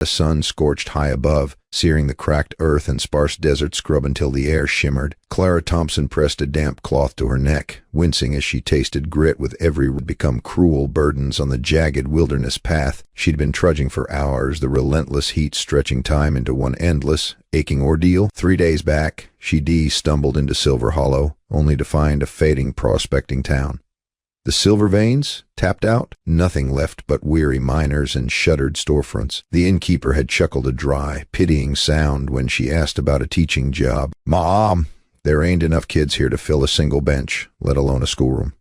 The sun scorched high above, searing the cracked earth and sparse desert scrub until the air shimmered. Clara Thompson pressed a damp cloth to her neck, wincing as she tasted grit with every become cruel burdens on the jagged wilderness path. She'd been trudging for hours, the relentless heat stretching time into one endless, aching ordeal. 3 days back, she stumbled into Silver Hollow, only to find a fading prospecting town. The silver veins? Tapped out? Nothing left but weary miners and shuttered storefronts. The innkeeper had chuckled a dry, pitying sound when she asked about a teaching job. "Mom, there ain't enough kids here to fill a single bench, let alone a schoolroom,"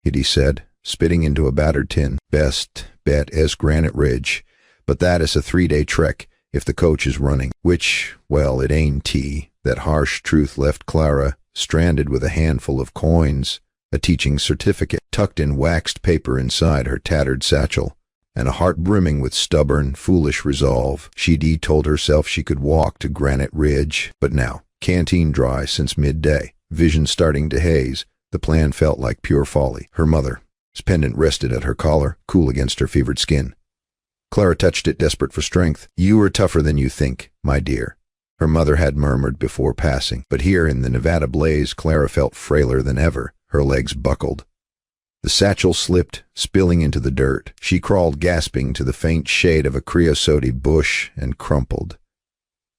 he said, spitting into a battered tin. "Best bet is Granite Ridge, but that is a 3-day trek if the coach is running, which, well, it ain't tea." That harsh truth left Clara stranded with a handful of coins, a teaching certificate tucked in waxed paper inside her tattered satchel, and a heart brimming with stubborn, foolish resolve. She told herself she could walk to Granite Ridge, but now, canteen dry since midday, vision starting to haze, the plan felt like pure folly. Her mother's pendant rested at her collar, cool against her fevered skin. Clara touched it, desperate for strength. "You are tougher than you think, my dear," her mother had murmured before passing, but here in the Nevada blaze Clara felt frailer than ever. Her legs buckled. The satchel slipped, spilling into the dirt. She crawled gasping to the faint shade of a creosote bush and crumpled.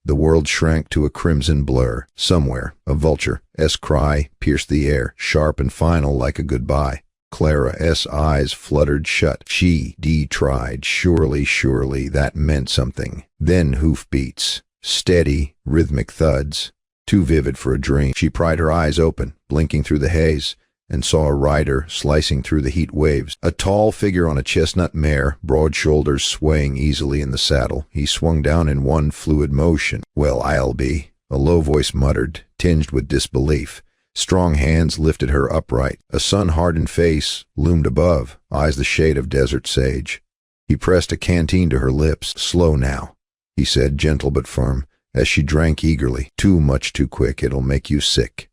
The world shrank to a crimson blur. Somewhere, a vulture's cry pierced the air, sharp and final like a goodbye. Clara's eyes fluttered shut. She tried. Surely that meant something. Then hoofbeats. Steady, rhythmic thuds. Too vivid for a dream. She pried her eyes open, blinking through the haze, and saw a rider slicing through the heat waves. A tall figure on a chestnut mare, broad shoulders swaying easily in the saddle. He swung down in one fluid motion. "Well, I'll be," a low voice muttered, tinged with disbelief. Strong hands lifted her upright. A sun-hardened face loomed above, eyes the shade of desert sage. He pressed a canteen to her lips. "Slow now," he said, gentle but firm, as she drank eagerly. "Too much too quick, it'll make you sick."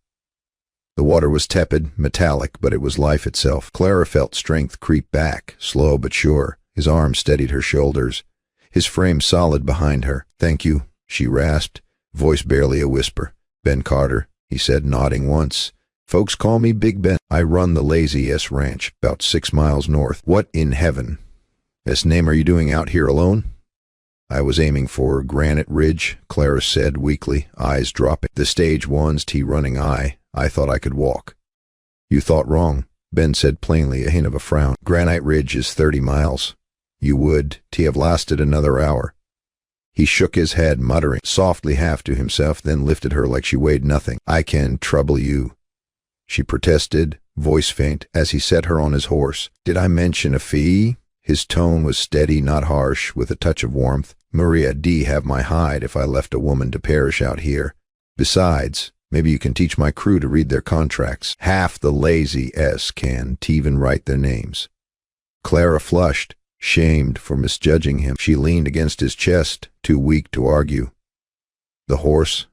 The water was tepid, metallic, but it was life itself. Clara felt strength creep back, slow but sure. His arm steadied her shoulders, his frame solid behind her. "Thank you," she rasped, voice barely a whisper. "Ben Carter," he said, nodding once. "Folks call me Big Ben. I run the Lazy S Ranch, about 6 miles north." "What in heaven's name are you doing out here alone?" "I was aiming for Granite Ridge," Clara said weakly, eyes dropping. "The stage one's running. I thought I could walk." "You thought wrong," Ben said plainly, a hint of a frown. "Granite Ridge is 30 miles. You would have lasted another hour." He shook his head, muttering softly half to himself, then lifted her like she weighed nothing. "I can trouble you," she protested, voice faint, as he set her on his horse. "Did I mention a fee?" His tone was steady, not harsh, with a touch of warmth. "Maria have my hide if I left a woman to perish out here. Besides, maybe you can teach my crew to read their contracts. Half the Lazy-S can even write their names." Clara flushed, shamed for misjudging him. She leaned against his chest, too weak to argue. The horse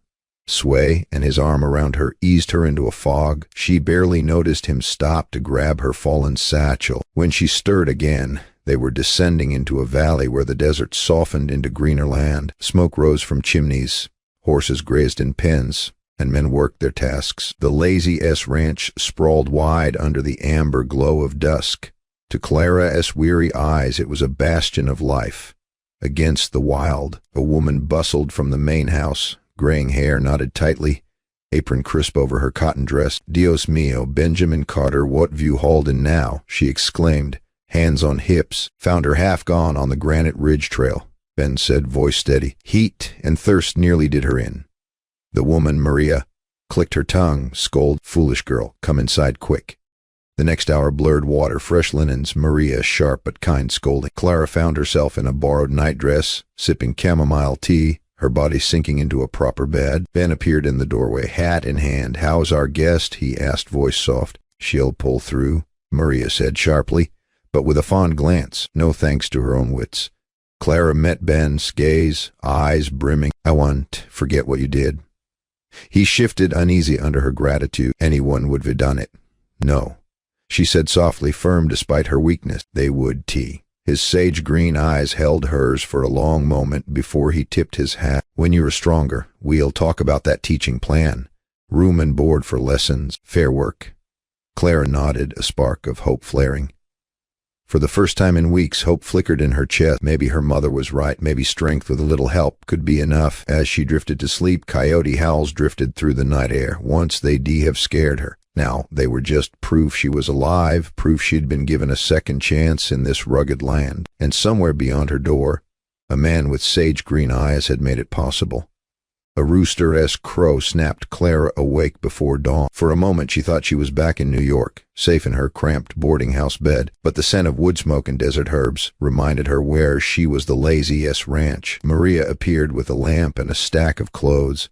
sway, and his arm around her eased her into a fog. She barely noticed him stop to grab her fallen satchel. When she stirred again, they were descending into a valley where the desert softened into greener land. Smoke rose from chimneys, horses grazed in pens, and men worked their tasks. The Lazy-S Ranch sprawled wide under the amber glow of dusk. To Clara's weary eyes it was a bastion of life. Against the wild, a woman bustled from the main house, graying hair knotted tightly, apron crisp over her cotton dress. "Dios mío, Benjamin Carter, what view hauled in now?" she exclaimed, hands on hips. "Found her half gone on the Granite Ridge trail," Ben said, voice steady. "Heat and thirst nearly did her in." The woman, Maria, clicked her tongue, scolded. "Foolish girl, come inside quick." The next hour blurred water, fresh linens, Maria sharp but kind scolding. Clara found herself in a borrowed nightdress, sipping chamomile tea, her body sinking into a proper bed. Ben appeared in the doorway, hat in hand. "How's our guest?" he asked, voice soft. "She'll pull through," Maria said sharply, but with a fond glance, no thanks to her own wits. Clara met Ben's gaze, eyes brimming. "I want forget what you did." He shifted, uneasy under her gratitude. "Anyone would have done it." "No," she said softly, firm despite her weakness. "They would, T." His sage-green eyes held hers for a long moment before he tipped his hat. "When you are stronger, we'll talk about that teaching plan. Room and board for lessons, fair work." Clara nodded, a spark of hope flaring. For the first time in weeks, hope flickered in her chest. Maybe her mother was right. Maybe strength with a little help could be enough. As she drifted to sleep, coyote howls drifted through the night air. Once they'd have scared her. Now they were just proof she was alive, proof she'd been given a second chance in this rugged land. And somewhere beyond her door, a man with sage-green eyes had made it possible. A rooster-esque crow snapped Clara awake before dawn. For a moment she thought she was back in New York, safe in her cramped boarding-house bed, but the scent of wood smoke and desert herbs reminded her where she was. The Lazy S Ranch. Maria appeared with a lamp and a stack of clothes.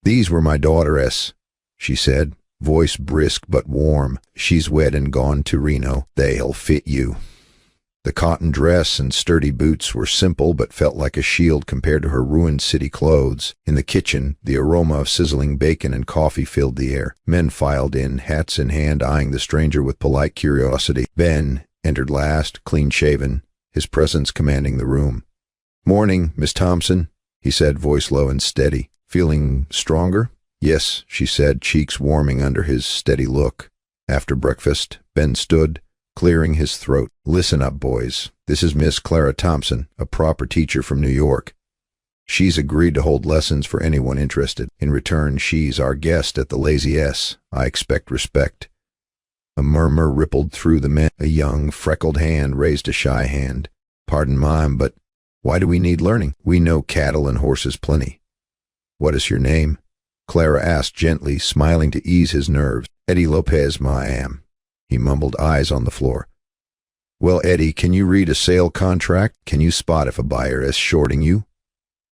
"These were my daughter-s," she said, voice brisk but warm. "She's wed and gone to Reno. They'll fit you." The cotton dress and sturdy boots were simple but felt like a shield compared to her ruined city clothes. In the kitchen, the aroma of sizzling bacon and coffee filled the air. Men filed in, hats in hand, eyeing the stranger with polite curiosity. Ben entered last, clean-shaven, his presence commanding the room. "Morning, Miss Thompson," he said, voice low and steady. "Feeling stronger?" "Yes," she said, cheeks warming under his steady look. After breakfast, Ben stood, clearing his throat. "Listen up, boys. This is Miss Clara Thompson, a proper teacher from New York. She's agreed to hold lessons for anyone interested. In return, she's our guest at the Lazy S. I expect respect." A murmur rippled through the men. A young, freckled hand raised a shy hand. "Pardon, ma'am, but why do we need learning? We know cattle and horses plenty." "What is your name?" Clara asked gently, smiling to ease his nerves. "Eddie Lopez, ma'am," he mumbled, eyes on the floor. "Well, Eddie, can you read a sale contract? Can you spot if a buyer is shorting you?"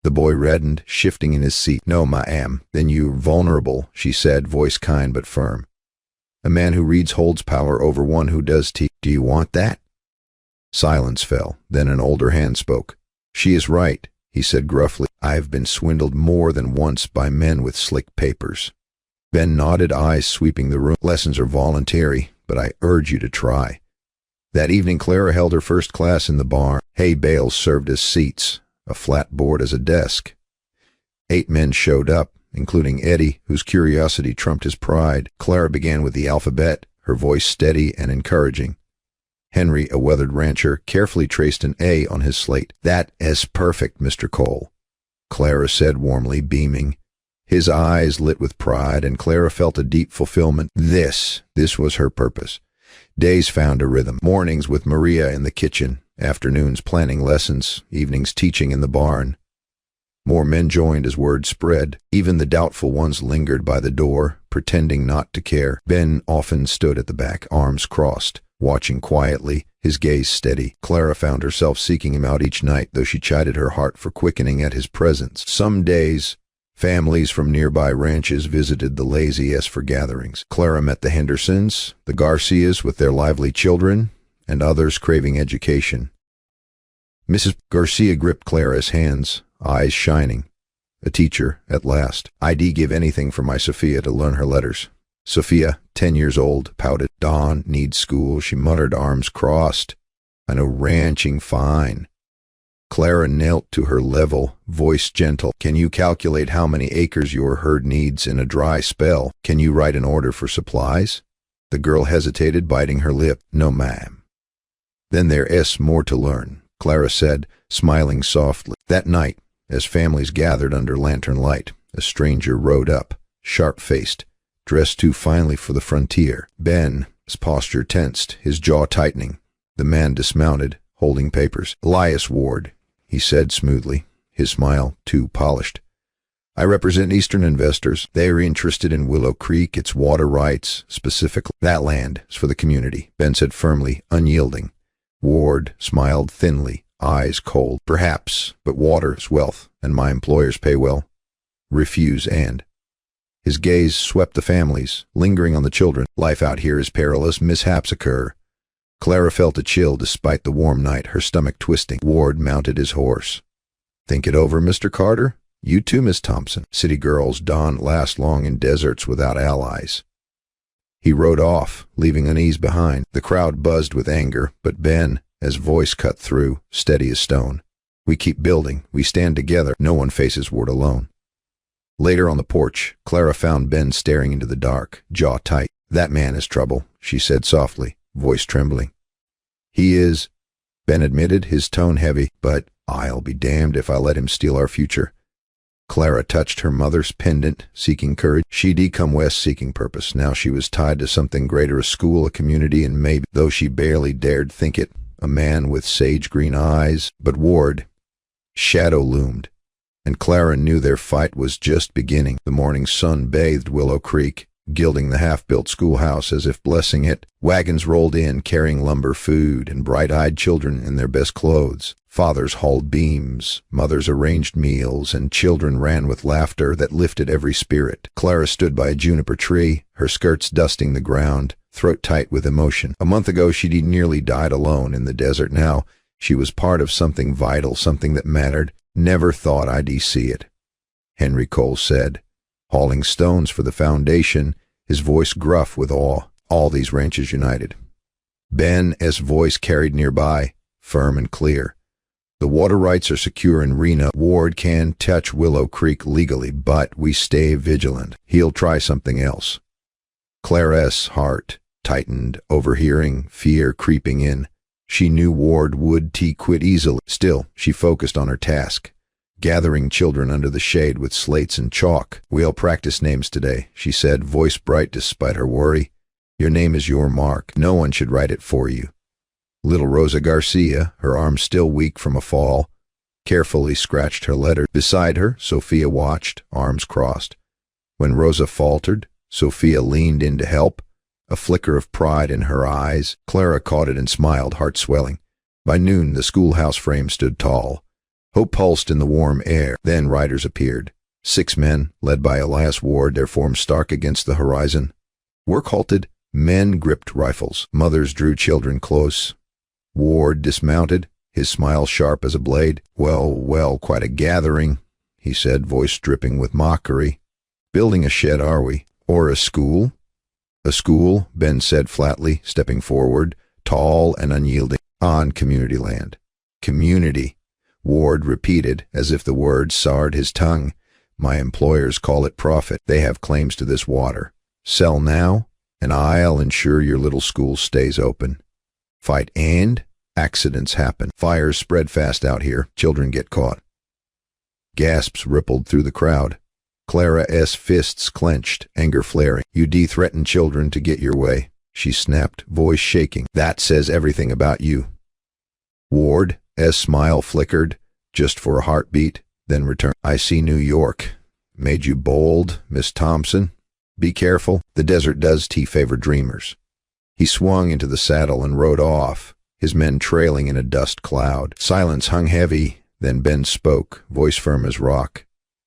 The boy reddened, shifting in his seat. "No, ma'am." "Then you're vulnerable," she said, voice kind but firm. "A man who reads holds power over one who does teach. Do you want that?" Silence fell. Then an older hand spoke. "She is right," he said gruffly. "I've been swindled more than once by men with slick papers." Ben nodded, eyes sweeping the room. "Lessons are voluntary, but I urge you to try." That evening Clara held her first class in the barn. Hay bales served as seats, a flat board as a desk. 8 men showed up, including Eddie, whose curiosity trumped his pride. Clara began with the alphabet, her voice steady and encouraging. Henry, a weathered rancher, carefully traced an A on his slate. "That is perfect, Mr. Cole," Clara said warmly, beaming. His eyes lit with pride, and Clara felt a deep fulfillment. This was her purpose. Days found a rhythm. Mornings with Maria in the kitchen, afternoons planning lessons, evenings teaching in the barn. More men joined as word spread. Even the doubtful ones lingered by the door, pretending not to care. Ben often stood at the back, arms crossed, watching quietly, his gaze steady. Clara found herself seeking him out each night, though she chided her heart for quickening at his presence. Some days, families from nearby ranches visited the Lazy S for gatherings. Clara met the Hendersons, the Garcias with their lively children, and others craving education. Mrs. Garcia gripped Clara's hands, eyes shining. A teacher, at last. "I'd give anything for my Sophia to learn her letters." Sophia, 10 years old, pouted. "Dawn needs school," she muttered, arms crossed. "I know ranching fine." Clara knelt to her level, voice gentle. "Can you calculate how many acres your herd needs in a dry spell? Can you write an order for supplies?" The girl hesitated, biting her lip. "No, ma'am." "Then there's more to learn," Clara said, smiling softly. That night, as families gathered under lantern light, a stranger rode up, sharp-faced, dressed too finely for the frontier. Ben's posture tensed, his jaw tightening. The man dismounted, holding papers. "Elias Ward," he said smoothly, his smile too polished. "I represent Eastern investors. They are interested in Willow Creek, its water rights, specifically. That land is for the community," Ben said firmly, unyielding. Ward smiled thinly, eyes cold. "Perhaps, but water is wealth, and my employers pay well. Refuse and—" His gaze swept the families, lingering on the children. "Life out here is perilous. Mishaps occur." Clara felt a chill despite the warm night, her stomach twisting. Ward mounted his horse. "Think it over, Mr. Carter? You too, Miss Thompson. City girls don't last long in deserts without allies." He rode off, leaving unease behind. The crowd buzzed with anger, but Ben, as voice cut through, steady as stone. We keep building. We stand together. No one faces Ward alone. Later on the porch, Clara found Ben staring into the dark, jaw tight. "That man is trouble," she said softly, voice trembling. "He is," Ben admitted, his tone heavy, "but I'll be damned if I let him steal our future." Clara touched her mother's pendant, seeking courage. She'd come west seeking purpose. Now she was tied to something greater, a school, a community, and maybe, though she barely dared think it, a man with sage green eyes. But Ward, shadow loomed, and Clara knew their fight was just beginning. The morning sun bathed Willow Creek, gilding the half-built schoolhouse as if blessing it. Wagons rolled in, carrying lumber, food, and bright-eyed children in their best clothes. Fathers hauled beams, mothers arranged meals, and children ran with laughter that lifted every spirit. Clara stood by a juniper tree, her skirts dusting the ground, throat tight with emotion. A month ago she'd nearly died alone in the desert. Now she was part of something vital, something that mattered. "Never thought I'd see it," Henry Cole said, hauling stones for the foundation, his voice gruff with awe. "All these ranches united." Ben's voice carried nearby, firm and clear. "The water rights are secure in Reno. Ward can touch Willow Creek legally, but we stay vigilant. He'll try something else." Clara's heart tightened, overhearing, fear creeping in. She knew Ward would quit easily. Still, she focused on her task, gathering children under the shade with slates and chalk. "We'll practice names today," she said, voice bright despite her worry. "Your name is your mark. No one should write it for you." Little Rosa Garcia, her arm still weak from a fall, carefully scratched her letter. Beside her, Sophia watched, arms crossed. When Rosa faltered, Sophia leaned in to help, a flicker of pride in her eyes. Clara caught it and smiled, heart swelling. By noon, the schoolhouse frame stood tall. Hope pulsed in the warm air. Then riders appeared. 6 men, led by Elias Ward, their forms stark against the horizon. Work halted. Men gripped rifles. Mothers drew children close. Ward dismounted, his smile sharp as a blade. Well, quite a gathering," he said, voice dripping with mockery. "Building a shed, are we? Or a school?" "A school," Ben said flatly, stepping forward, tall and unyielding, "on community land." "Community," Ward repeated, as if the word soured his tongue. "My employers call it profit. They have claims to this water. Sell now, and I'll ensure your little school stays open. Fight and accidents happen. Fires spread fast out here. Children get caught." Gasps rippled through the crowd. Clara's fists clenched, anger flaring. "You threaten children to get your way," she snapped, voice shaking. "That says everything about you." Ward's smile flickered, just for a heartbeat, then returned. "I see New York. Made you bold, Miss Thompson. Be careful. The desert does favor dreamers." He swung into the saddle and rode off, his men trailing in a dust cloud. Silence hung heavy, then Ben spoke, voice firm as rock.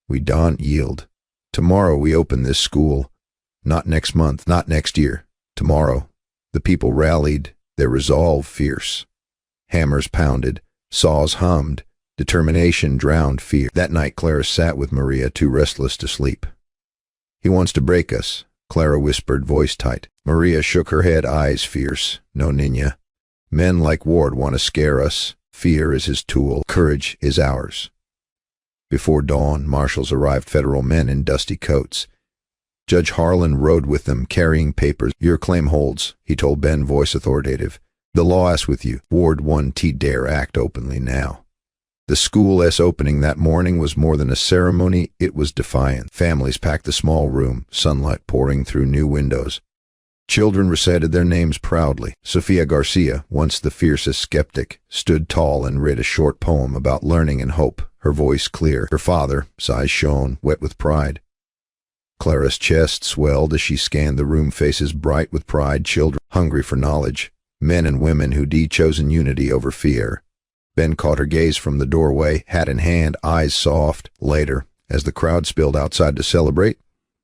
"We don't yield. Tomorrow we open this school. Not next month, not next year. Tomorrow." The people rallied, their resolve fierce. Hammers pounded, saws hummed, determination drowned fear. That night Clara sat with Maria, too restless to sleep. "He wants to break us," Clara whispered, voice tight. Maria shook her head, eyes fierce. "No, Nina. Men like Ward want to scare us. Fear is his tool. Courage is ours." Before dawn, marshals arrived, federal men in dusty coats. Judge Harlan rode with them, carrying papers. "Your claim holds," he told Ben, voice authoritative. "The law is with you. Ward 1 dare act openly now." The school's opening that morning was more than a ceremony, it was defiant. Families packed the small room, sunlight pouring through new windows. Children recited their names proudly. Sophia Garcia, once the fiercest skeptic, stood tall and read a short poem about learning and hope, her voice clear. Her father, eyes shone, wet with pride. Clara's chest swelled as she scanned the room, faces bright with pride, children hungry for knowledge, men and women who'd chosen unity over fear. Ben caught her gaze from the doorway, hat in hand, eyes soft. Later, as the crowd spilled outside to celebrate,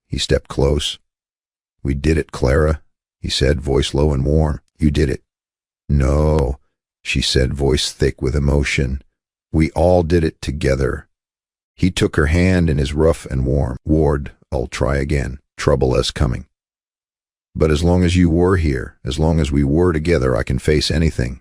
he stepped close. "We did it, Clara," he said, voice low and warm. "You did it." "No," she said, voice thick with emotion. "We all did it together." He took her hand in his rough and warm. "Ward, I'll try again. Trouble is coming. But as long as you were here, as long as we were together, I can face anything."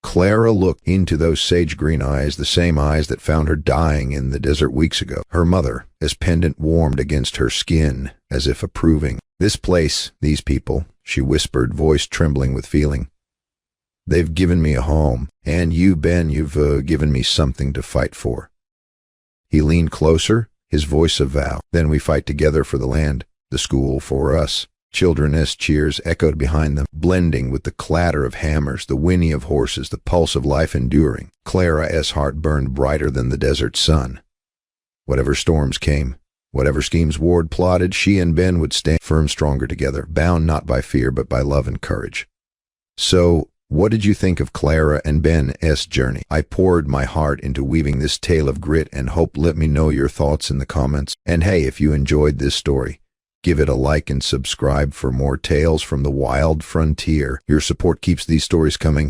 Clara looked into those sage-green eyes, the same eyes that found her dying in the desert weeks ago. Her mother, as pendant warmed against her skin, as if approving. "This place, these people," she whispered, voice trembling with feeling. "They've given me a home, and you, Ben, you've given me something to fight for." He leaned closer, his voice a vow. "Then we fight together for the land, the school, for us." Children's cheers echoed behind them, blending with the clatter of hammers, the whinny of horses, the pulse of life enduring. Clara's heart burned brighter than the desert sun. Whatever storms came, whatever schemes Ward plotted, she and Ben would stand firm, stronger together, bound not by fear but by love and courage. So, what did you think of Clara and Ben's journey? I poured my heart into weaving this tale of grit and hope. Let me know your thoughts in the comments. And hey, if you enjoyed this story, give it a like and subscribe for more tales from the wild frontier. Your support keeps these stories coming.